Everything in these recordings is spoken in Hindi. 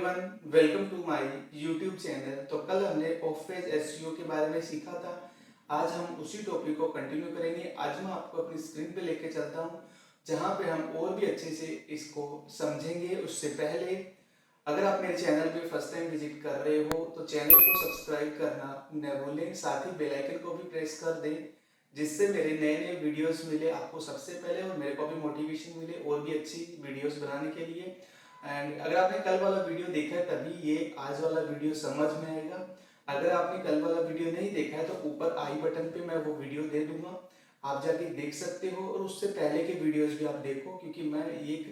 Everyone, welcome to my YouTube channel. तो कल हमने ऑफ पेज एसईओ के बारे में सीखा था। आज हम उसी टॉपिक को कंटिन्यू करेंगे। आज मैं आपको अपनी स्क्रीन पे लेके चलता हूँ जहाँ पे हम और भी अच्छे से इसको समझेंगे। उससे पहले अगर आप मेरे चैनल पे फर्स्ट टाइम विजिट कर रहे हो तो चैनल को सब्सक्राइब करना न भूलें, साथ ही बेल आइकन को भी प्रेस कर दें जिससे मेरे नए नए वीडियोस मिले आपको सबसे पहले और मेरे को भी मोटिवेशन मिले और भी अच्छी वीडियोस बनाने के लिए। एंड अगर आपने कल वाला वीडियो देखा है तभी ये आज वाला वीडियो समझ में आएगा। अगर आपने कल वाला वीडियो नहीं देखा है तो ऊपर आई बटन पे मैं वो वीडियो दे दूंगा, आप जाके देख सकते हो और उससे पहले के वीडियोस भी आप देखो, क्योंकि मैं एक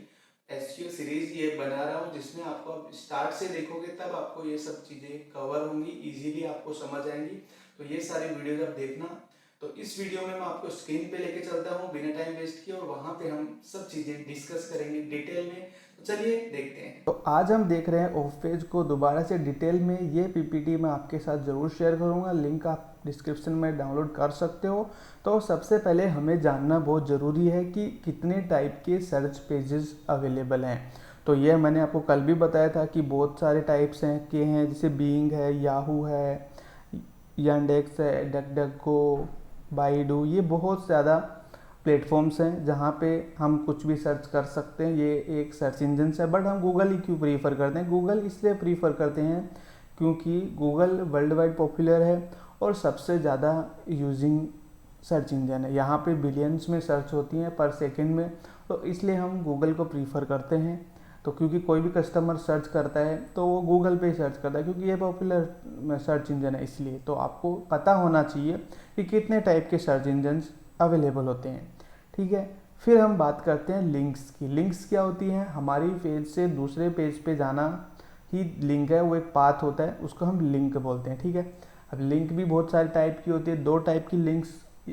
एसईओ सीरीज ये बना रहा हूँ जिसमें आपको आप स्टार्ट से देखोगे तब आपको ये सब चीज़ें कवर होंगी, इजीली आपको समझ आएंगी। तो ये सारी वीडियोज आप देखना। तो इस वीडियो में मैं आपको स्क्रीन पे लेके चलता हूँ बिना टाइम वेस्ट किए और वहाँ पे हम सब चीज़ें डिस्कस करेंगे डिटेल में। तो चलिए देखते हैं। तो आज हम देख रहे हैं ऑफ पेज को दोबारा से डिटेल में। ये पीपीटी मैं आपके साथ ज़रूर शेयर करूंगा, लिंक आप डिस्क्रिप्शन में डाउनलोड कर सकते हो। तो सबसे पहले हमें जानना बहुत ज़रूरी है कि कितने टाइप के सर्च पेजेस अवेलेबल हैं। तो ये मैंने आपको कल भी बताया था कि बहुत सारे टाइप्स हैं जैसे बीइंग है, याहू है, यांडेक्स है, डकडको, बाइडू, ये बहुत ज़्यादा प्लेटफॉर्म्स हैं जहाँ पे हम कुछ भी सर्च कर सकते हैं। ये एक सर्च इंजन है, बट हम गूगल ही क्यों प्रीफर करते हैं? गूगल इसलिए प्रीफर करते हैं क्योंकि गूगल वर्ल्ड वाइड पॉपुलर है और सबसे ज़्यादा यूजिंग सर्च इंजन है। यहाँ पे बिलियंस में सर्च होती हैं पर सेकंड में, तो इसलिए हम गूगल को प्रीफर करते हैं। तो क्योंकि कोई भी कस्टमर सर्च करता है तो वो गूगल पे ही सर्च करता है क्योंकि ये पॉपुलर सर्च इंजन है इसलिए। तो आपको पता होना चाहिए कि कितने टाइप के सर्च इंजन अवेलेबल होते हैं, ठीक है। फिर हम बात करते हैं लिंक्स की। लिंक्स क्या होती हैं? हमारी पेज से दूसरे पेज पे जाना ही लिंक है, वो एक पाथ होता है, उसको हम लिंक बोलते हैं, ठीक है। अब लिंक भी बहुत सारे टाइप की होती है। दो टाइप की लिंक्स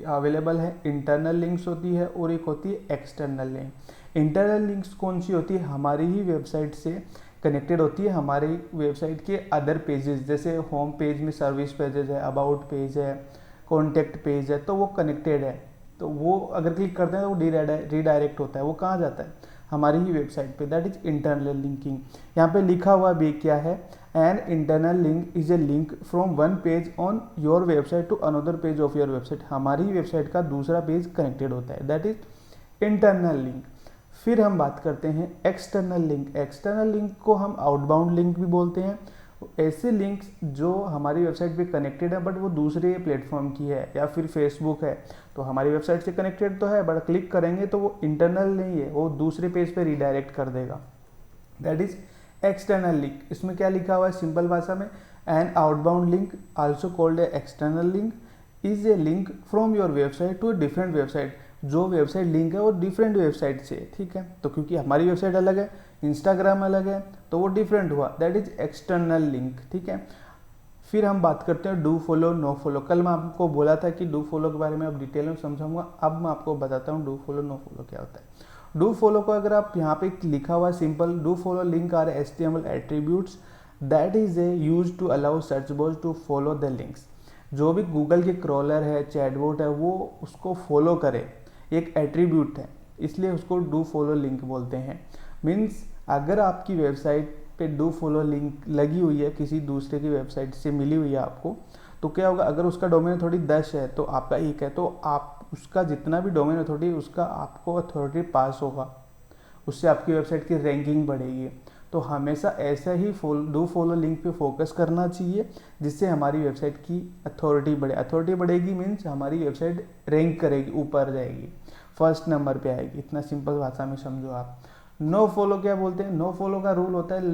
अवेलेबल है, इंटरनल लिंक्स होती है और एक होती है एक्सटर्नल लिंक। इंटरनल लिंक्स कौन सी होती है? हमारी ही वेबसाइट से कनेक्टेड होती है, हमारी वेबसाइट के अदर पेजेस, जैसे होम पेज में सर्विस पेजेस है, अबाउट पेज है, कॉन्टेक्ट पेज है, तो वो कनेक्टेड है। तो वो अगर क्लिक करते हैं तो वो रीडायरेक्ट होता है। वो कहाँ जाता है? हमारी ही वेबसाइट पे। That is internal linking. यहाँ पे लिखा हुआ भी क्या है? An internal link is a link from one page on your website to another page of your website. हमारी वेबसाइट का दूसरा पेज कनेक्टेड होता है, दैट इज इंटरनल लिंक। फिर हम बात करते हैं एक्सटर्नल लिंक। एक्सटर्नल लिंक को हम आउटबाउंड लिंक भी बोलते हैं। ऐसे लिंक्स जो हमारी वेबसाइट पे कनेक्टेड है बट वो दूसरे प्लेटफॉर्म की है, या फिर फेसबुक है तो हमारी वेबसाइट से कनेक्टेड तो है बट क्लिक करेंगे तो वो इंटरनल नहीं है, वो दूसरे पेज पे रिडायरेक्ट कर देगा, दैट इज एक्सटर्नल लिंक। इसमें क्या लिखा हुआ है सिंपल भाषा में? An outbound link also called a external link is a link from your website to a different website. जो वेबसाइट लिंक है वो डिफरेंट वेबसाइट से, ठीक है। तो क्योंकि हमारी वेबसाइट अलग है, इंस्टाग्राम अलग है, तो वो डिफरेंट हुआ, दैट इज एक्सटर्नल लिंक, ठीक है। फिर हम बात करते हैं डू फॉलो नो फॉलो। कल मैं आपको बोला था कि डू फॉलो के बारे में अब डिटेल में समझाऊंगा, अब मैं आपको बताता हूँ डू फॉलो नो फॉलो क्या होता है। डू फॉलो को अगर आप यहाँ पे लिखा हुआ simple, do follow link are HTML attributes that is a use to allow search box to follow the links. जो भी गूगल के क्रॉलर है, चैटबॉट है, वो उसको फॉलो करे, एक एट्रीब्यूट है, इसलिए उसको डू फॉलो लिंक बोलते हैं। मीन्स अगर आपकी वेबसाइट पे डू फॉलो लिंक लगी हुई है, किसी दूसरे की वेबसाइट से मिली हुई है आपको, तो क्या होगा? अगर उसका डोमेन अथॉरिटी 10 है तो आपका 1 है, तो आप उसका जितना भी डोमेन अथॉरिटी उसका आपको अथॉरिटी पास होगा, उससे आपकी वेबसाइट की रैंकिंग बढ़ेगी। तो हमेशा ऐसा ही डू फॉलो लिंक पे फोकस करना चाहिए जिससे हमारी वेबसाइट की अथॉरिटी बढ़े। अथॉरिटी बढ़ेगी मीन्स हमारी वेबसाइट रैंक करेगी, ऊपर जाएगी, फर्स्ट नंबर पे आएगी। इतना सिंपल भाषा में समझो आप। नो फॉलो क्या बोलते हैं? नो फॉलो का रूल होता है,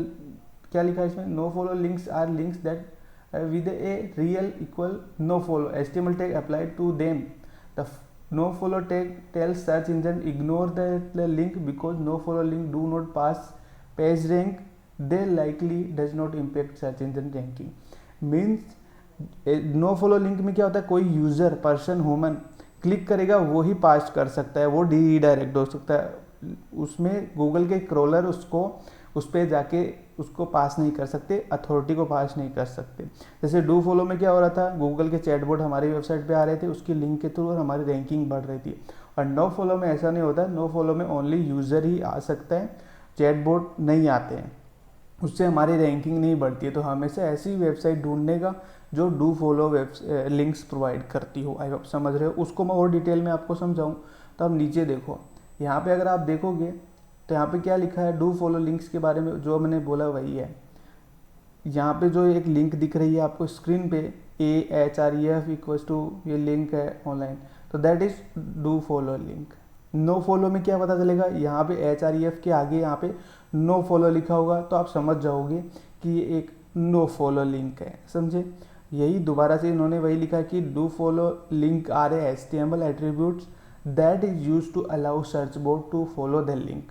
क्या लिखा है इसमें? No follow links are links that with a real equal no follow HTML tag applied to them. The no follow tag tells search engine ignore the link because no follow link do not pass page rank, they likely does not impact search engine ranking. Means no follow link में क्या होता है? कोई यूजर, पर्सन, ह्यूमन क्लिक करेगा वो ही पास कर सकता है, वो रीडायरेक्ट हो सकता है। उसमें गूगल के क्रॉलर उसको उस पर जाके उसको पास नहीं कर सकते, अथॉरिटी को पास नहीं कर सकते। जैसे डू फॉलो में क्या हो रहा था? गूगल के चैटबॉट हमारी वेबसाइट पे आ रहे थे, उसकी लिंक के थ्रू हमारी रैंकिंग बढ़ रही थी। और नो फॉलो में ऐसा नहीं होता। नो फॉलो में ओनली यूज़र ही आ सकता है, चैटबॉट नहीं आते हैं। उससे हमारी रैंकिंग नहीं बढ़ती है। तो हमेशा ऐसी वेबसाइट ढूंढने का जो do follow web links provide करती हो। आई होप समझ रहे हो। उसको मैं और डिटेल में आपको समझाऊँ तो आप नीचे देखो, यहाँ पे अगर आप देखोगे तो यहाँ पे क्या लिखा है, डू फॉलो लिंक्स के बारे में जो मैंने बोला वही है। यहाँ पे जो एक लिंक दिख रही है आपको स्क्रीन पे, AHREF इक्वल्स टू ये लिंक है ऑनलाइन, तो that is do follow link. No follow में क्या पता चलेगा, यहाँ पे HREF के आगे यहाँ पे नो फॉलो लिखा होगा तो आप समझ जाओगे कि ये एक नो फॉलो लिंक है, समझे। यही दोबारा से इन्होंने वही लिखा कि do follow link are a HTML attributes that is use to allow search board to follow the link.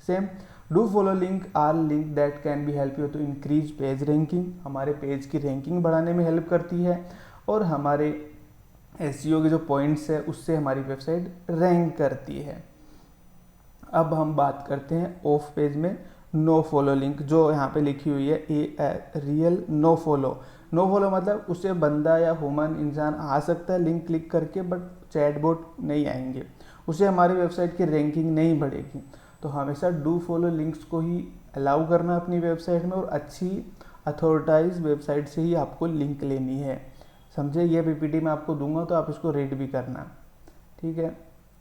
Same do follow link are link that can be help you to increase page ranking, हमारे पेज की रैंकिंग बढ़ाने में हेल्प करती है और हमारे SEO के जो पॉइंट्स है उससे हमारी वेबसाइट रैंक करती है। अब हम बात करते हैं ऑफ पेज में नो फॉलो लिंक, जो यहाँ पे लिखी हुई है real no follow. No follow मतलब उससे बंदा या ह्यूमन इंसान आ सकता है लिंक क्लिक करके, बट चैटबॉट नहीं आएंगे, उससे हमारी वेबसाइट की रैंकिंग नहीं बढ़ेगी। तो हमेशा डू फॉलो लिंक्स को ही अलाउ करना अपनी वेबसाइट में, और अच्छी अथॉरिटाइज वेबसाइट से ही आपको लिंक लेनी है, समझे। ये PPT मैं आपको दूंगा तो आप इसको रीड भी करना, ठीक है।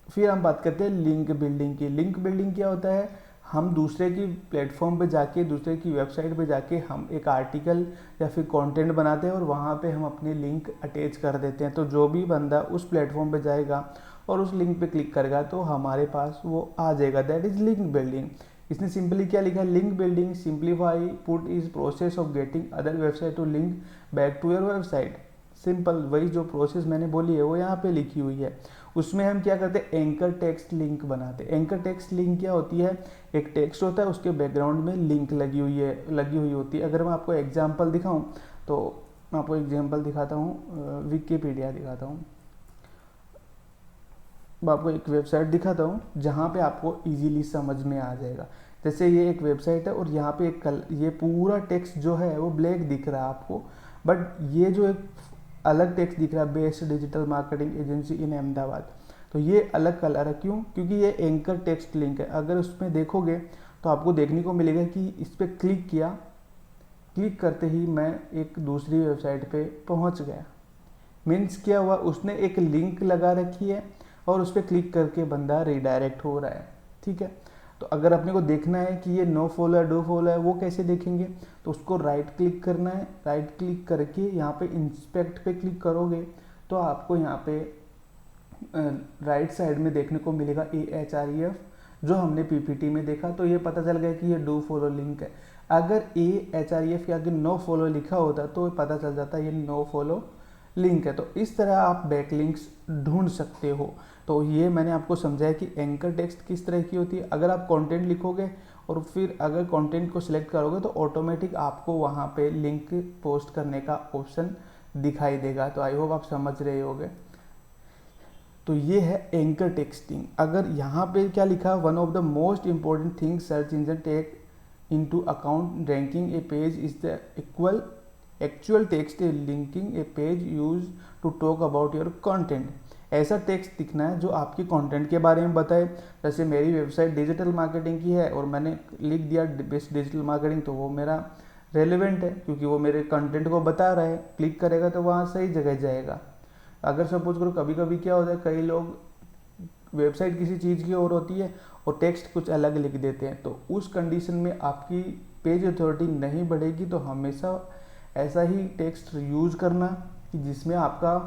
फिर हम बात करते हैं लिंक बिल्डिंग की। लिंक बिल्डिंग क्या होता है, हम दूसरे की प्लेटफॉर्म पे जाके, दूसरे की वेबसाइट पे जाके हम एक आर्टिकल या फिर कंटेंट बनाते हैं और वहाँ पे हम अपने लिंक अटैच कर देते हैं। तो जो भी बंदा उस प्लेटफॉर्म पे जाएगा और उस लिंक पे क्लिक करेगा तो हमारे पास वो आ जाएगा, दैट इज लिंक बिल्डिंग। इसने सिंपली क्या लिखा है, link building simplified put is process of getting other website to link back to your website. Simple वही जो प्रोसेस मैंने बोली है वो यहाँ पे लिखी हुई है। उसमें हम क्या करते हैं, एंकर टेक्स्ट लिंक बनाते हैं। एंकर टेक्स्ट लिंक क्या होती है, एक टेक्स्ट होता है उसके बैकग्राउंड में लिंक लगी हुई होती है। अगर मैं आपको एग्जांपल दिखाऊं तो मैं आपको एग्जांपल दिखाता हूँ, विकिपीडिया दिखाता हूँ, मैं आपको एक वेबसाइट दिखाता हूँ जहाँ पे आपको इजीली समझ में आ जाएगा। जैसे ये एक वेबसाइट है और यहाँ पे ये पूरा टेक्स्ट जो है वो ब्लैक दिख रहा है आपको, बट ये जो एक अलग टेक्स्ट दिख रहा है, बेस्ट डिजिटल मार्केटिंग एजेंसी इन अहमदाबाद, तो ये अलग कलर है। क्यों, क्योंकि ये एंकर टेक्स्ट लिंक है। अगर उसमें देखोगे तो आपको देखने को मिलेगा कि इस पर क्लिक किया, क्लिक करते ही मैं एक दूसरी वेबसाइट पे पहुंच गया। मीन्स क्या हुआ, उसने एक लिंक लगा रखी है और उस पर क्लिक करके बंदा रिडायरेक्ट हो रहा है, ठीक है। तो अगर अपने को देखना है कि ये नो फॉलो है डू फॉलो है, वो कैसे देखेंगे, तो उसको राइट क्लिक करना है। राइट क्लिक करके यहाँ पे इंस्पेक्ट पे क्लिक करोगे तो आपको यहाँ पे राइट साइड में देखने को मिलेगा AHREF, जो हमने PPT में देखा। तो ये पता चल गया कि ये डू फॉलो लिंक है। अगर AHREF के आगे नो फॉलो लिखा होता तो पता चल जाता ये नो फॉलो लिंक है। तो इस तरह आप बैकलिंक्स ढूंढ सकते हो। तो ये मैंने आपको समझाया कि एंकर टेक्स्ट किस तरह की होती है। अगर आप कंटेंट लिखोगे और फिर अगर कंटेंट को सिलेक्ट करोगे तो ऑटोमेटिक आपको वहाँ पे लिंक पोस्ट करने का ऑप्शन दिखाई देगा। तो आई होप आप समझ रहे होगे। तो ये है एंकर टेक्स्टिंग। अगर यहाँ पे क्या लिखा, one of the most important things search engine take into account ranking a page is the actual text linking a page use to talk about your content. ऐसा टेक्स्ट दिखना है जो आपकी कंटेंट के बारे में बताए। जैसे मेरी वेबसाइट डिजिटल मार्केटिंग की है और मैंने लिख दिया बेस्ट डिजिटल मार्केटिंग, तो वो मेरा रेलेवेंट है क्योंकि वो मेरे कंटेंट को बता रहा है। क्लिक करेगा तो वहाँ सही जगह जाएगा। अगर सपोज करो कभी कभी क्या होता है, कई लोग वेबसाइट किसी चीज़ की और होती है और टेक्स्ट कुछ अलग लिख देते हैं, तो उस कंडीशन में आपकी पेज अथॉरिटी नहीं बढ़ेगी। तो हमेशा ऐसा ही टेक्स्ट यूज करना कि जिसमें आपका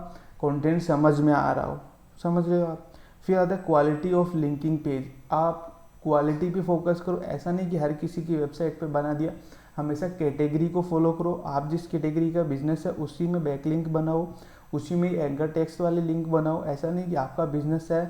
कंटेंट समझ में आ रहा हो, समझ रहे हो आप। फिर आता है क्वालिटी ऑफ लिंकिंग पेज। आप क्वालिटी पे फोकस करो। ऐसा नहीं कि हर किसी की वेबसाइट पे बना दिया, हमेशा कैटेगरी को फॉलो करो। आप जिस कैटेगरी का बिजनेस है उसी में बैकलिंक बनाओ, उसी में एंकर टेक्स्ट वाले लिंक बनाओ। ऐसा नहीं कि आपका बिजनेस है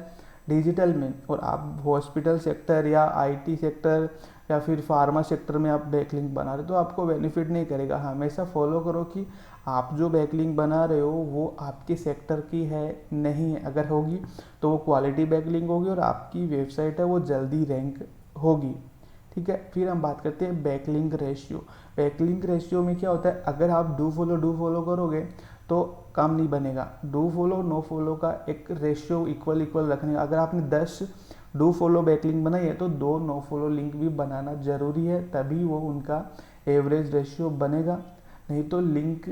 डिजिटल में और आप हॉस्पिटल सेक्टर या IT सेक्टर या फिर फार्मा सेक्टर में आप बैकलिंक बना रहे हो तो आपको बेनिफिट नहीं करेगा। हमेशा फॉलो करो कि आप जो बैकलिंक बना रहे हो वो आपके सेक्टर की है नहीं है। अगर होगी तो वो क्वालिटी बैकलिंक होगी और आपकी वेबसाइट है वो जल्दी रैंक होगी, ठीक है। फिर हम बात करते हैं बैकलिंक रेशियो। बैकलिंक रेशियो में क्या होता है, अगर आप डू फॉलो करोगे तो काम नहीं बनेगा। डू फॉलो नो फॉलो का एक रेशियो इक्वल रखने का। अगर आपने 10 डू फॉलो बैकलिंक बनाई है तो 2 नो फॉलो लिंक भी बनाना जरूरी है, तभी वो उनका एवरेज रेशियो बनेगा, नहीं तो लिंक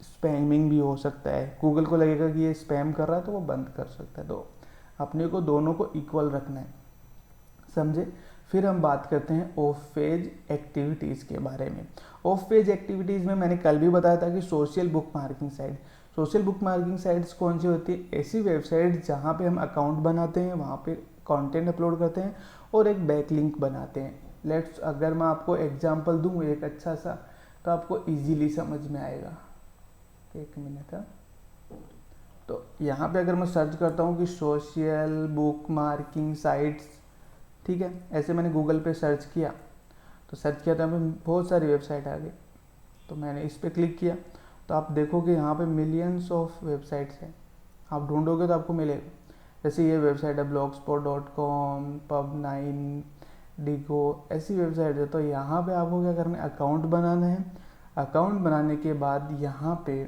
स्पैमिंग भी हो सकता है। गूगल को लगेगा कि ये स्पैम कर रहा है तो वो बंद कर सकता है। तो अपने को दोनों को इक्वल रखना है, समझे। फिर हम बात करते हैं ऑफ पेज एक्टिविटीज़ के बारे में। ऑफ पेज एक्टिविटीज़ में मैंने कल भी बताया था कि social book marking site, social book marking sites कौन सी होती है? ऐसी वेबसाइट जहाँ पे हम अकाउंट बनाते हैं, वहाँ पे कंटेंट अपलोड करते हैं और एक बैक लिंक बनाते हैं। लेट्स, अगर मैं आपको एग्जांपल दूँ एक अच्छा सा, तो आपको इजीली समझ में आएगा। एक मिनट है। तो यहाँ पे अगर मैं सर्च करता हूँ कि सोशल बुक मार्किंग साइट्स, ठीक है, ऐसे मैंने गूगल पे सर्च किया, तो सर्च किया तो यहाँ पे बहुत सारी वेबसाइट आ गई। तो मैंने इस पर क्लिक किया तो आप देखोगे यहाँ पे मिलियंस ऑफ वेबसाइट्स हैं। आप ढूंढोगे तो आपको मिलेगा। जैसे ये वेबसाइट है blogspot.com, pub9, डिगो, ऐसी वेबसाइट है। तो यहाँ पे आपको क्या करना है? अकाउंट बनाना है। अकाउंट बनाने के बाद यहाँ पे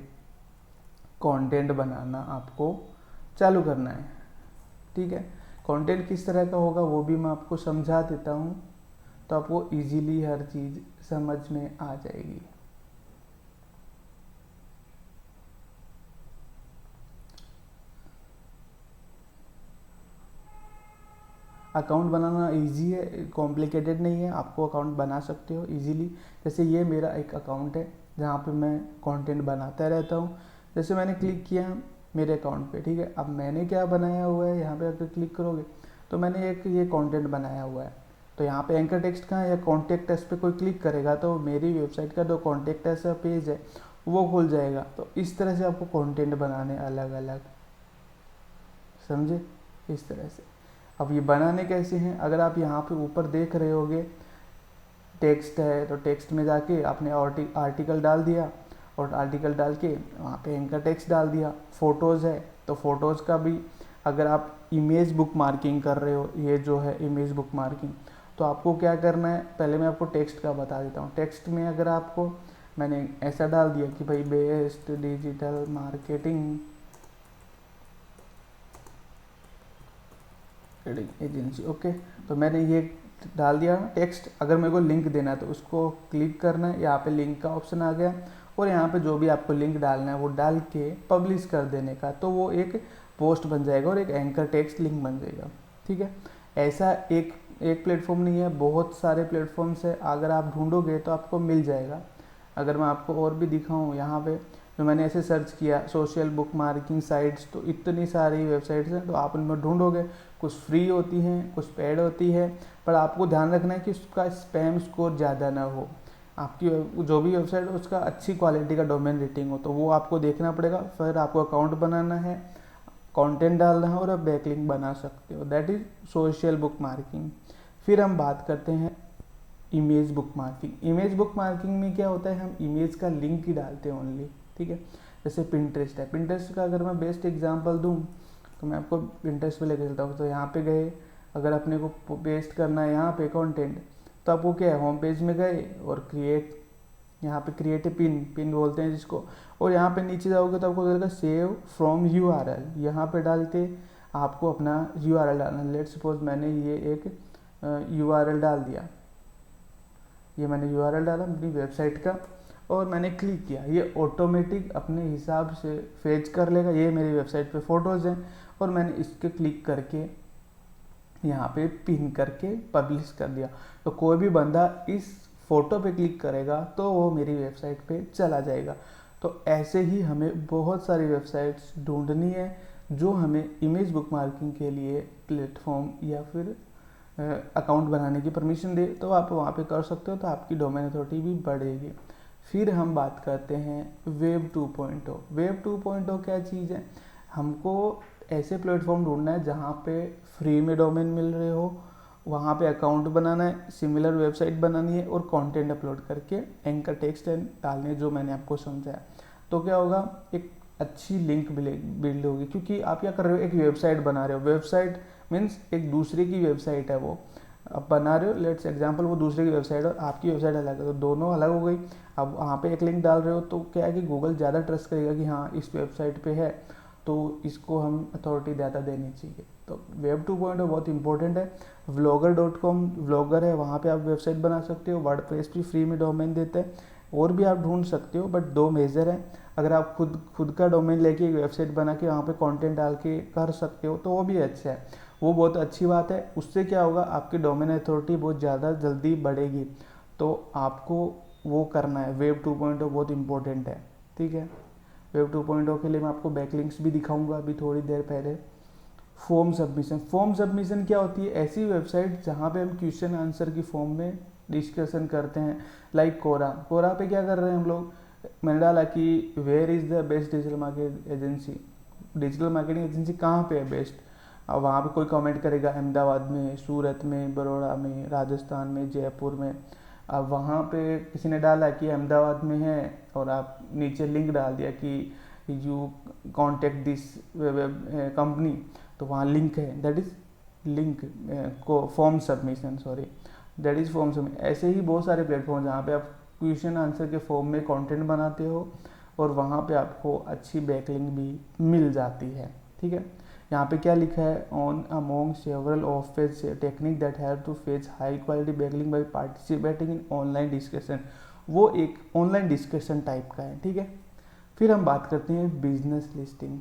कंटेंट बनाना आपको चालू करना है, ठीक है। कंटेंट किस तरह का होगा वो भी मैं आपको समझा देता हूँ, तो आपको इजीली हर चीज़ समझ में आ जाएगी। अकाउंट बनाना इजी है, कॉम्प्लिकेटेड नहीं है, आपको अकाउंट बना सकते हो इजीली। जैसे ये मेरा एक अकाउंट है जहाँ पे मैं कंटेंट बनाता रहता हूँ। जैसे मैंने क्लिक किया मेरे अकाउंट पे, ठीक है। अब मैंने क्या बनाया हुआ है, यहाँ पे अगर क्लिक करोगे तो मैंने एक ये कंटेंट बनाया हुआ है। तो यहाँ पे एंकर टेक्स्ट कहाँ है, या कॉन्टेक्ट अस पे कोई क्लिक करेगा तो मेरी वेबसाइट का जो कॉन्टेक्ट अस पेज है वो खुल जाएगा। तो इस तरह से आपको कंटेंट बनाने अलग अलग, समझे, इस तरह से। अब ये बनाने कैसे हैं? अगर आप यहाँ पे ऊपर देख रहे होगे टेक्स्ट है, तो टेक्स्ट में जाके आपने आर्टिकल डाल दिया और आर्टिकल डाल के वहाँ पे एंकर टेक्स्ट डाल दिया। फ़ोटोज़ है तो फ़ोटोज़ का भी, अगर आप इमेज बुक मार्किंग कर रहे हो, ये जो है इमेज बुक मार्किंग, तो आपको क्या करना है, पहले मैं आपको टेक्स्ट का बता देता हूँ। टेक्स्ट में अगर आपको मैंने ऐसा डाल दिया कि भाई best digital marketing agency, okay, तो मैंने ये डाल दिया टेक्स्ट। अगर मेरे को लिंक देना है तो उसको क्लिक करना है, यहाँ पे लिंक का ऑप्शन आ गया और यहाँ पे जो भी आपको लिंक डालना है वो डाल के पब्लिश कर देने का, तो वो एक पोस्ट बन जाएगा और एक एंकर टेक्स्ट लिंक बन जाएगा, ठीक है। ऐसा एक प्लेटफॉर्म नहीं है, बहुत सारे प्लेटफॉर्म्स है। अगर आप ढूंढोगे तो आपको मिल जाएगा। अगर मैं आपको और भी दिखाऊँ, यहाँ पे जो मैंने ऐसे सर्च किया सोशल बुक मार्किंग साइट्स, तो इतनी सारी वेबसाइट्स हैं। तो आप उनमें ढूंढोगे, कुछ फ्री होती हैं, कुछ पेड होती है, पर आपको ध्यान रखना है कि उसका स्पैम स्कोर ज़्यादा ना हो। आपकी जो भी वेबसाइट है उसका अच्छी क्वालिटी का डोमेन रेटिंग हो, तो वो आपको देखना पड़ेगा। फिर आपको अकाउंट बनाना है, कंटेंट डालना है और आप बैकलिंक बना सकते हो। That is social book marking. फिर हम बात करते हैं image book marking. Image book marking में क्या होता है, हम इमेज का लिंक ही डालते हैं ओनली, ठीक है। जैसे पिंटरेस्ट है, पिंटरेस्ट का अगर मैं बेस्ट एग्जांपल दूं तो मैं आपको पिंटरेस्ट पे लेके चलता हूँ। तो यहाँ पे गए, अगर अपने को पेस्ट करना है यहाँ पे कंटेंट, तो आपको क्या है, होम पेज में गए और क्रिएट, यहाँ पे क्रिएट पिन बोलते हैं जिसको, और यहाँ पे नीचे जाओगे तो आपको मिलेगा सेव फ्रॉम URL। यहाँ पे डाल के आपको अपना URL डालना। लेट सपोज मैंने ये एक URL डाल दिया, ये मैंने URL डाला अपनी वेबसाइट का और मैंने क्लिक किया, ये ऑटोमेटिक अपने हिसाब से फेच कर लेगा। ये मेरी वेबसाइट पे फ़ोटोज़ हैं और मैंने इसके क्लिक करके यहाँ पे पिन करके पब्लिश कर दिया। तो कोई भी बंदा इस फ़ोटो पे क्लिक करेगा तो वो मेरी वेबसाइट पे चला जाएगा। तो ऐसे ही हमें बहुत सारी वेबसाइट्स ढूंढनी है जो हमें इमेज बुक मार्किंग के लिए प्लेटफॉर्म या फिर अकाउंट बनाने की परमिशन दे, तो आप वहाँ पे कर सकते हो, तो आपकी डोमेन अथॉरिटी भी बढ़ेगी। फिर हम बात करते हैं वेब 2.0। वेब 2.0 क्या चीज़ है, हमको ऐसे प्लेटफॉर्म ढूंढना है जहाँ पे फ्री में डोमेन मिल रहे हो, वहाँ पे अकाउंट बनाना है, सिमिलर वेबसाइट बनानी है और कंटेंट अपलोड करके एंकर टेक्स्ट डालने, जो मैंने आपको समझाया। तो क्या होगा, एक अच्छी लिंक बिल्ड होगी, क्योंकि आप क्या कर रहे हो, एक वेबसाइट बना रहे हो। वेबसाइट मीन्स एक दूसरे की वेबसाइट है, वो आप बना रहे हो। लेट्स एग्जांपल, वो दूसरे की वेबसाइट और आपकी वेबसाइट अलग है, तो दोनों अलग हो गई। अब वहाँ पे एक लिंक डाल रहे हो तो क्या है कि गूगल ज़्यादा ट्रस्ट करेगा कि हाँ इस वेबसाइट पे है, तो इसको हम अथॉरिटी ज़्यादा देनी चाहिए। तो वेब 2.0 बहुत इंपॉर्टेंट है। vlogger.com व्लॉगर है, वहाँ पे आप वेबसाइट बना सकते हो। वर्डप्रेस भी फ्री में डोमेन देते हैं, और भी आप ढूंढ सकते हो, बट 2 मेजर हैं। अगर आप खुद का डोमेन लेके एक वेबसाइट बना के वहाँ पे कंटेंट डाल के कर सकते हो तो वो भी अच्छा है, वो बहुत अच्छी बात है। उससे क्या होगा, आपकी डोमेन अथॉरिटी बहुत ज़्यादा जल्दी बढ़ेगी। तो आपको वो करना है। वेब 2.0 बहुत इंपॉर्टेंट है, ठीक है। वेब 2.0 के लिए मैं आपको बैकलिंक्स भी दिखाऊंगा अभी थोड़ी देर पहले। फॉर्म सबमिशन क्या होती है, ऐसी वेबसाइट जहाँ पे हम क्वेश्चन आंसर की फॉर्म में डिस्कशन करते हैं। लाइक कोरा पे क्या कर रहे हैं हम लोग, मैंने डाला कि where is the best digital marketing agency कहाँ पे है बेस्ट। अब वहाँ पे कोई कमेंट करेगा अहमदाबाद में, सूरत में, बड़ौदा में, राजस्थान में, जयपुर में। अब वहाँ पे किसी ने डाला कि अहमदाबाद में है, और आप नीचे लिंक डाल दिया कि यू कॉन्टेक्ट दिस कंपनी, तो वहाँ लिंक है, दैट इज़ लिंक को form submission, that is form submission. ऐसे ही बहुत सारे प्लेटफॉर्म जहाँ पे आप क्वेश्चन आंसर के फॉर्म में कंटेंट बनाते हो, और वहाँ पे आपको अच्छी बैकलिंक भी मिल जाती है, ठीक है। यहाँ पे क्या लिखा है, on among several off page technique that have to fetch high quality backlink by participating in online discussion. वो एक ऑनलाइन डिस्कशन टाइप का है, ठीक है। फिर हम बात करते हैं बिजनेस लिस्टिंग।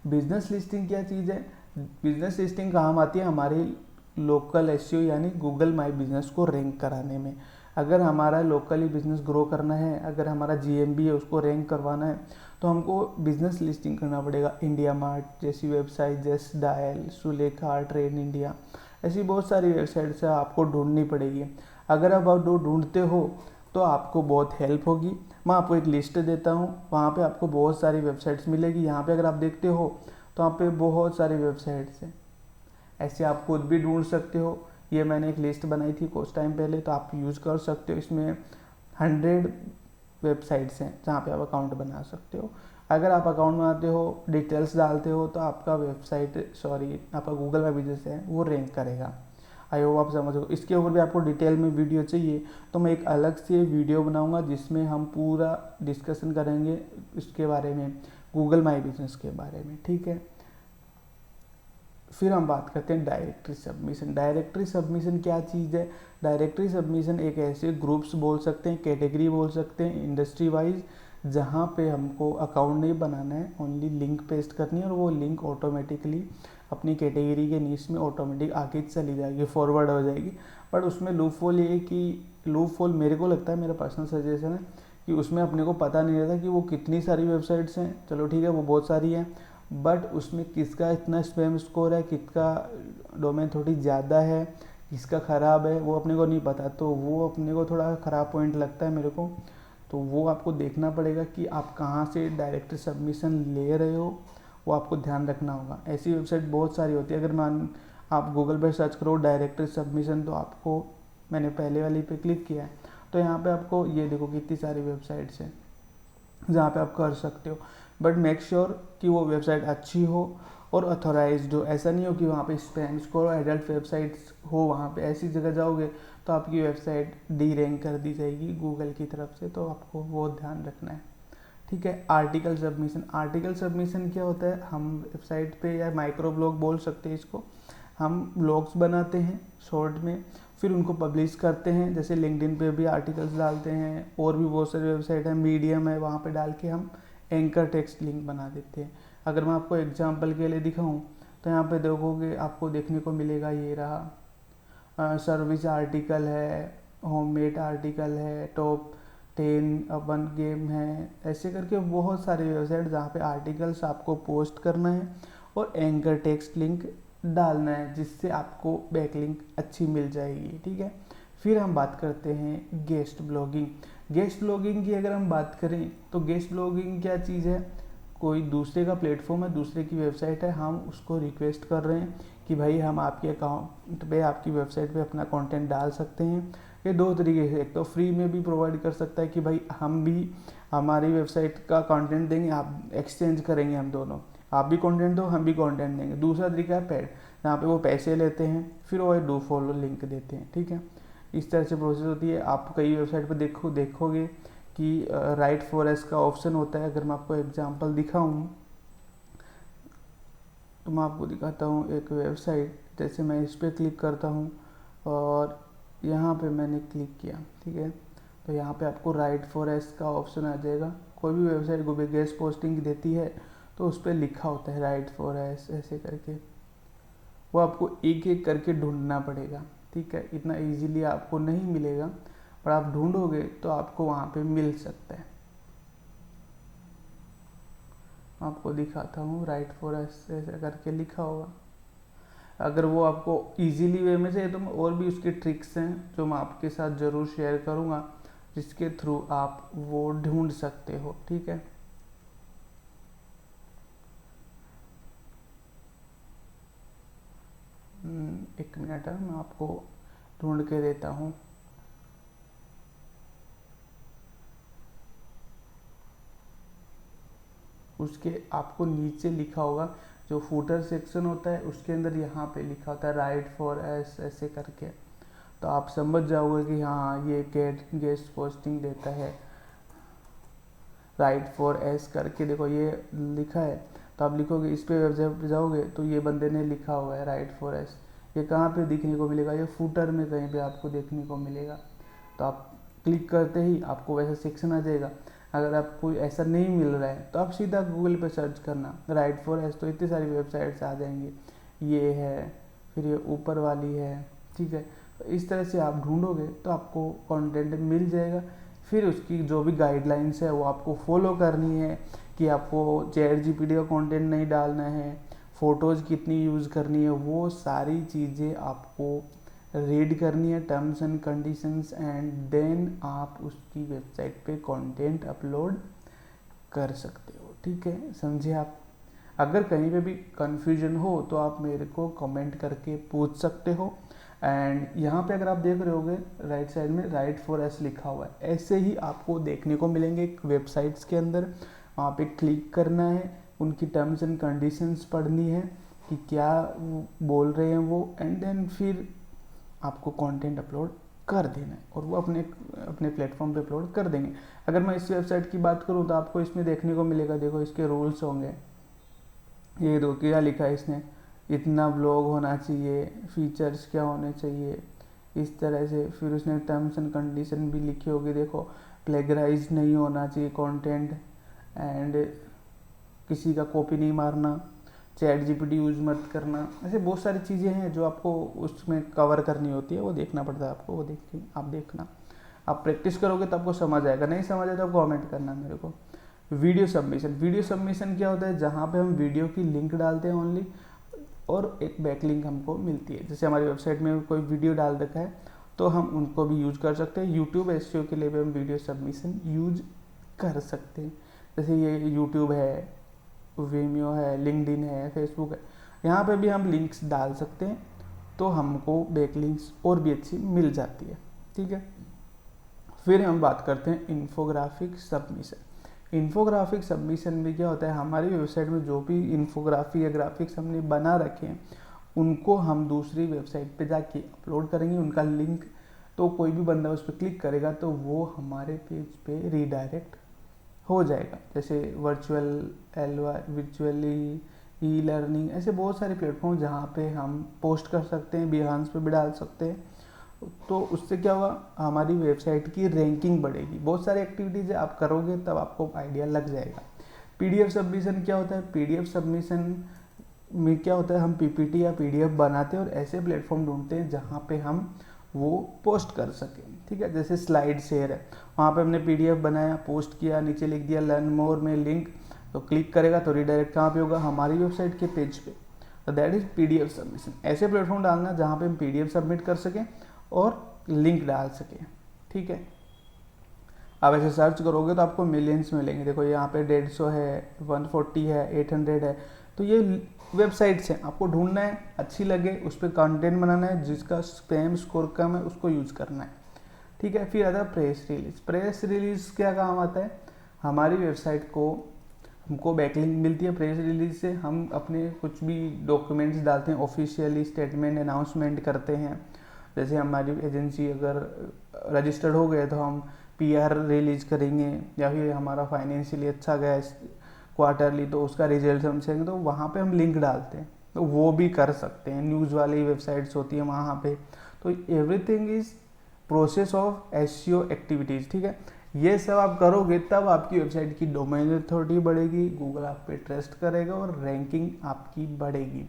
बिजनेस लिस्टिंग क्या चीज़ है, बिजनेस लिस्टिंग काम आती है हमारे लोकल एसईओ यानी गूगल माई बिजनेस को रैंक कराने में। अगर हमारा लोकली बिजनेस ग्रो करना है, अगर हमारा जीएमबी है उसको रैंक करवाना है, तो हमको बिजनेस लिस्टिंग करना पड़ेगा। इंडिया मार्ट जैसी website, just dial, Sulekha, train India, ऐसी बहुत सारी वेबसाइट्स है, आपको ढूंढनी पड़ेगी। अगर आप ढूंढते हो तो आपको बहुत हेल्प होगी। मैं आपको एक लिस्ट देता हूँ, वहाँ पे आपको बहुत सारी वेबसाइट्स मिलेगी। यहाँ पे अगर आप देखते हो तो वहाँ पे बहुत सारी वेबसाइट्स हैं, ऐसे आप खुद भी ढूंढ सकते हो। ये मैंने एक लिस्ट बनाई थी कुछ टाइम पहले, तो आप यूज़ कर सकते हो। इसमें 100 वेबसाइट्स हैं जहाँ पे आप अकाउंट बना सकते हो। अगर आप अकाउंट बनाते हो, डिटेल्स डालते हो, तो आपका आपका गूगल माई बिजनेस है वो रैंक करेगा। आई होप आप समझ हो। इसके ऊपर भी आपको डिटेल में वीडियो चाहिए तो मैं एक अलग से वीडियो बनाऊंगा जिसमें हम पूरा डिस्कशन करेंगे इसके बारे में, गूगल माई बिजनेस के बारे में, ठीक है। फिर हम बात करते हैं डायरेक्टरी सबमिशन। डायरेक्टरी सबमिशन क्या चीज़ है, डायरेक्टरी सबमिशन एक ऐसे ग्रुप्स बोल सकते हैं, कैटेगरी बोल सकते हैं, इंडस्ट्री वाइज, जहाँ पे हमको अकाउंट नहीं बनाना है, ओनली लिंक पेस्ट करनी है, और वो लिंक ऑटोमेटिकली अपनी कैटेगरी के नीच में ऑटोमेटिक आगे चली जाएगी, फॉरवर्ड हो जाएगी। बट उसमें लूपहोल ये है कि लूपहोल मेरे को लगता है, मेरा पर्सनल सजेशन है कि उसमें अपने को पता नहीं रहता कि वो कितनी सारी वेबसाइट्स हैं। चलो ठीक है, वो बहुत सारी हैं, बट उसमें किसका इतना स्पैम स्कोर है, किसका डोमेन थोड़ी ज़्यादा है, किसका ख़राब है, वो अपने को नहीं पता। तो वो अपने को थोड़ा ख़राब पॉइंट लगता है मेरे को। तो वो आपको देखना पड़ेगा कि आप कहाँ से डायरेक्ट सबमिशन ले रहे हो, वो आपको ध्यान रखना होगा। ऐसी वेबसाइट बहुत सारी होती है। अगर आप गूगल पर सर्च करो डायरेक्ट सबमिशन, तो आपको, मैंने पहले वाली पे क्लिक किया है तो यहाँ पे आपको ये देखो कितनी सारी वेबसाइट्स हैं जहाँ पे आप कर सकते हो। बट मेक श्योर कि वो वेबसाइट अच्छी हो और अथोराइज्ड हो। ऐसा नहीं हो कि वहाँ पे स्पैम स्कोर, एडल्ट वेबसाइट्स हो, वहाँ पे ऐसी जगह जाओगे तो आपकी वेबसाइट डी रैंक कर दी जाएगी गूगल की तरफ से। तो आपको वो ध्यान रखना है, ठीक है। आर्टिकल सबमिशन क्या होता है, हम वेबसाइट पे या माइक्रो ब्लॉग बोल सकते हैं इसको, हम ब्लॉग्स बनाते हैं शॉर्ट में, फिर उनको पब्लिश करते हैं। जैसे लिंक्डइन पे भी आर्टिकल्स डालते हैं, और भी बहुत सारी वेबसाइट है, मीडियम है, वहाँ पे डाल के हम एंकर टेक्स्ट लिंक बना देते हैं। अगर मैं आपको एग्जांपल के लिए दिखाऊं तो यहाँ पे देखोगे, आपको देखने को मिलेगा, ये रहा सर्विस आर्टिकल है, होममेड आर्टिकल है, टॉप 10 अपन गेम है, ऐसे करके बहुत सारे वेबसाइट जहाँ पे आर्टिकल्स आपको पोस्ट करना है और एंकर टेक्स्ट लिंक डालना है, जिससे आपको बैकलिंक अच्छी मिल जाएगी, ठीक है। फिर हम बात करते हैं गेस्ट ब्लॉगिंग की। अगर हम बात करें तो गेस्ट ब्लॉगिंग क्या चीज़ है, कोई दूसरे का प्लेटफॉर्म है, दूसरे की वेबसाइट है, हम उसको रिक्वेस्ट कर रहे हैं कि भाई हम आपके अकाउंट पे, आपकी वेबसाइट पे अपना कंटेंट डाल सकते हैं। ये 2 तरीके से, एक तो फ्री में भी प्रोवाइड कर सकता है कि भाई हम भी हमारी वेबसाइट का कंटेंट देंगे, आप एक्सचेंज करेंगे, हम दोनों, आप भी कंटेंट दो, हम भी कंटेंट देंगे। दूसरा तरीका है पेड, जहाँ पे वो पैसे लेते हैं, फिर वो डू फॉलो लिंक देते हैं, ठीक है। इस तरह से प्रोसेस होती है। आप कई वेबसाइट पर देखोगे कि राइट फॉर एस का ऑप्शन होता है। अगर मैं आपको एग्जांपल दिखाऊं तो मैं आपको दिखाता हूँ एक वेबसाइट। जैसे मैं इस पर क्लिक करता हूँ और यहाँ पे मैंने क्लिक किया, ठीक है, तो यहाँ पे आपको राइट फॉर एस का ऑप्शन आ जाएगा। कोई भी वेबसाइट को भी गेस्ट पोस्टिंग देती है तो उस पर लिखा होता है राइट फॉर एस ऐसे करके, वो आपको एक एक करके ढूंढना पड़ेगा, ठीक है। इतना इजीली आपको नहीं मिलेगा, पर आप ढूंढोगे तो आपको वहाँ पे मिल सकता है। आपको दिखाता हूँ, राइट फॉर एस ऐसा करके लिखा होगा। अगर वो आपको इजीली वे में चाहिए तो मैं और भी उसके ट्रिक्स हैं जो मैं आपके साथ ज़रूर शेयर करूँगा, जिसके थ्रू आप वो ढूंढ सकते हो, ठीक है। एक मिनट है, मैं आपको ढूंढ के देता हूँ। उसके आपको नीचे लिखा होगा, जो फूटर सेक्शन होता है उसके अंदर यहाँ पे लिखा होता है राइट फॉर एस ऐसे करके, तो आप समझ जाओगे कि हाँ ये गेस्ट पोस्टिंग देता है राइट फॉर एस करके। देखो ये लिखा है, तो आप लिखोगे, इस पे वेबसाइट पे जाओगे तो ये बंदे ने लिखा हुआ है राइट फॉर एस। ये कहाँ पे दिखने को मिलेगा, ये फूटर में कहीं पे आपको देखने को मिलेगा। तो आप क्लिक करते ही आपको वैसा सेक्शन आ जाएगा। अगर आपको ऐसा नहीं मिल रहा है तो आप सीधा गूगल पे सर्च करना राइट फॉर एस, तो इतनी सारी वेबसाइट्स आ जाएंगी। ये है, फिर ये ऊपर वाली है, ठीक है। तो इस तरह से आप ढूंढोगे तो आपको कंटेंट मिल जाएगा। फिर उसकी जो भी गाइडलाइंस है वो आपको फॉलो करनी है कि आपको चैट जीपीटी का कंटेंट नहीं डालना है, फ़ोटोज़ कितनी यूज़ करनी है, वो सारी चीज़ें आपको रीड करनी है, terms and conditions, and then आप उसकी वेबसाइट पे कंटेंट अपलोड कर सकते हो, ठीक है। समझे आप? अगर कहीं पे भी कंफ्यूजन हो तो आप मेरे को कमेंट करके पूछ सकते हो। एंड यहाँ पे अगर आप देख रहे होगे राइट साइड में राइट फॉर एस लिखा हुआ है, ऐसे ही आपको देखने को मिलेंगे वेबसाइट्स के अंदर। वहाँ पे क्लिक करना है, उनकी टर्म्स एंड कंडीशंस पढ़नी है कि क्या बोल रहे हैं वो, एंड देन फिर आपको कंटेंट अपलोड कर देना है और वो अपने अपने प्लेटफॉर्म पे अपलोड कर देंगे। अगर मैं इस वेबसाइट की बात करूँ तो आपको इसमें देखने को मिलेगा, देखो इसके रूल्स होंगे। ये दो क्या लिखा है इसने, इतना ब्लॉग होना चाहिए, फीचर्स क्या होने चाहिए, इस तरह से। फिर उसने टर्म्स एंड कंडीशन भी लिखी होगी, देखो प्लेगराइज नहीं होना चाहिए कंटेंट, एंड किसी का कॉपी नहीं मारना, चैट जीपीटी यूज़ मत करना। ऐसे बहुत सारी चीज़ें हैं जो आपको उसमें कवर करनी होती है, वो देखना पड़ता है आपको। वो आप देखना, आप प्रैक्टिस करोगे तो आपको समझ आएगा, नहीं समझ आए तो आप कमेंट करना मेरे को। वीडियो सबमिशन क्या होता है, जहाँ पे हम वीडियो की लिंक डालते हैं ओनली, और एक बैकलिंक हमको मिलती है। जैसे हमारी वेबसाइट में कोई वीडियो डाल रखा है तो हम उनको भी यूज कर सकते हैं। यूट्यूब एसईओ के लिए भी हम वीडियो सबमिशन यूज कर सकते हैं। जैसे ये यूट्यूब है, वीमियो है, लिंक्डइन है, फेसबुक है, यहाँ पे भी हम लिंक्स डाल सकते हैं, तो हमको बैकलिंक्स और भी अच्छी मिल जाती है, ठीक है। फिर हम बात करते हैं इन्फोग्राफिक सबमिशन में क्या होता है, हमारी वेबसाइट में जो भी इन्फोग्राफी या ग्राफिक्स हमने बना रखे हैं उनको हम दूसरी वेबसाइट पे जाके अपलोड करेंगे, उनका लिंक। तो कोई भी बंदा उस पर क्लिक करेगा तो वो हमारे पेज पे रीडायरेक्ट हो जाएगा। जैसे वर्चुअली ई लर्निंग, ऐसे बहुत सारे प्लेटफॉर्म जहाँ पे हम पोस्ट कर सकते हैं, बिहांस पे भी डाल सकते हैं। तो उससे क्या होगा, हमारी वेबसाइट की रैंकिंग बढ़ेगी। बहुत सारी एक्टिविटीज़ आप करोगे तब आपको आइडिया लग जाएगा। पीडीएफ सबमिशन क्या होता है, पीडीएफ सबमिशन में क्या होता है, हम पीपीटी या पीडीएफ बनाते हैं और ऐसे प्लेटफॉर्म ढूंढते हैं जहाँ पे हम वो पोस्ट कर सकें, ठीक है। जैसे स्लाइड शेयर है, वहाँ पे हमने पीडीएफ बनाया, पोस्ट किया, नीचे लिख दिया लर्न मोर में लिंक, तो क्लिक करेगा तो रिडायरेक्ट कहाँ पे होगा, हमारी वेबसाइट के पेज पे। तो दैट इज पीडीएफ सबमिशन। ऐसे प्लेटफॉर्म डालना जहाँ पे हम पीडीएफ सबमिट कर सकें और लिंक डाल सकें, ठीक है। आप ऐसे सर्च करोगे तो आपको मिलियंस मिलेंगे। देखो यहाँ पे 150 है, 140 है, 800 है। तो ये वेबसाइट्स हैं, आपको ढूंढना है, अच्छी लगे उस पर कंटेंट बनाना है, जिसका स्पैम स्कोर कम है उसको यूज़ करना है, ठीक है। फिर आता है प्रेस रिलीज क्या काम आता है, हमारी वेबसाइट को हमको बैकलिंक मिलती है। प्रेस रिलीज से हम अपने कुछ भी डॉक्यूमेंट्स डालते हैं, ऑफिशियली स्टेटमेंट अनाउंसमेंट करते हैं। जैसे हमारी एजेंसी अगर रजिस्टर्ड हो गए तो हम पीआर रिलीज करेंगे, या फिर हमारा फाइनेंशियली अच्छा गया क्वार्टरली, तो उसका रिजल्ट हम चेक, तो वहाँ पे हम लिंक डालते हैं, तो वो भी कर सकते हैं। न्यूज़ वाली वेबसाइट्स होती है वहाँ पे। तो everything is process of SEO activities, ठीक है। ये सब आप करोगे तब आपकी वेबसाइट की डोमेन अथॉरिटी बढ़ेगी, गूगल आप पे ट्रस्ट करेगा और रैंकिंग आपकी बढ़ेगी।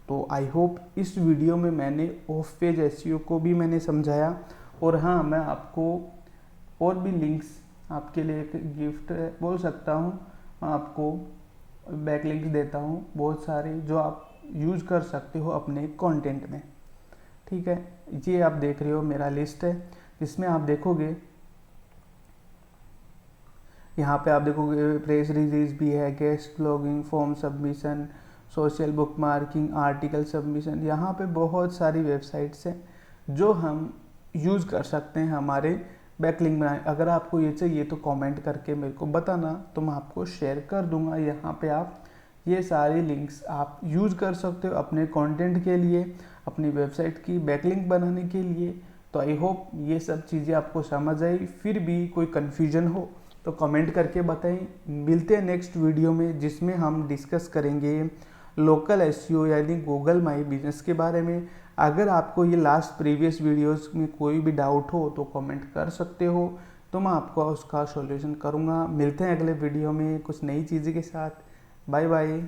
तो आई होप इस वीडियो में मैंने ऑफ पेज एसईओ को भी मैंने समझाया। और हाँ, मैं आपको और भी लिंक्स आपके लिए एक गिफ्ट बोल सकता हूँ, मैं आपको बैक लिंक्स देता हूँ बहुत सारे जो आप यूज़ कर सकते हो अपने कंटेंट में, ठीक है। ये आप देख रहे हो मेरा लिस्ट है, जिसमें आप देखोगे यहाँ पे आप देखोगे प्रेस रिलीज भी है, guest blogging, form submission, social book marking, article submission. यहाँ पे बहुत सारी वेबसाइट्स हैं जो हम यूज़ कर सकते हैं हमारे बैकलिंक बनाए। अगर आपको ये चाहिए तो कमेंट करके मेरे को बताना, तो मैं आपको शेयर कर दूंगा। यहाँ पे आप ये सारी लिंक्स आप यूज़ कर सकते हो अपने कंटेंट के लिए, अपनी वेबसाइट की बैकलिंक बनाने के लिए। तो आई होप ये सब चीज़ें आपको समझ आई। फिर भी कोई कन्फ्यूजन हो तो कमेंट करके बताएं। मिलते हैं नेक्स्ट वीडियो में, जिसमें हम डिस्कस करेंगे लोकल एसईओ यानी गूगल माई बिजनेस के बारे में। अगर आपको ये लास्ट प्रीवियस वीडियोस में कोई भी डाउट हो तो कमेंट कर सकते हो, तो मैं आपको उसका सॉल्यूशन करूँगा। मिलते हैं अगले वीडियो में कुछ नई चीज़ें के साथ। Bye bye.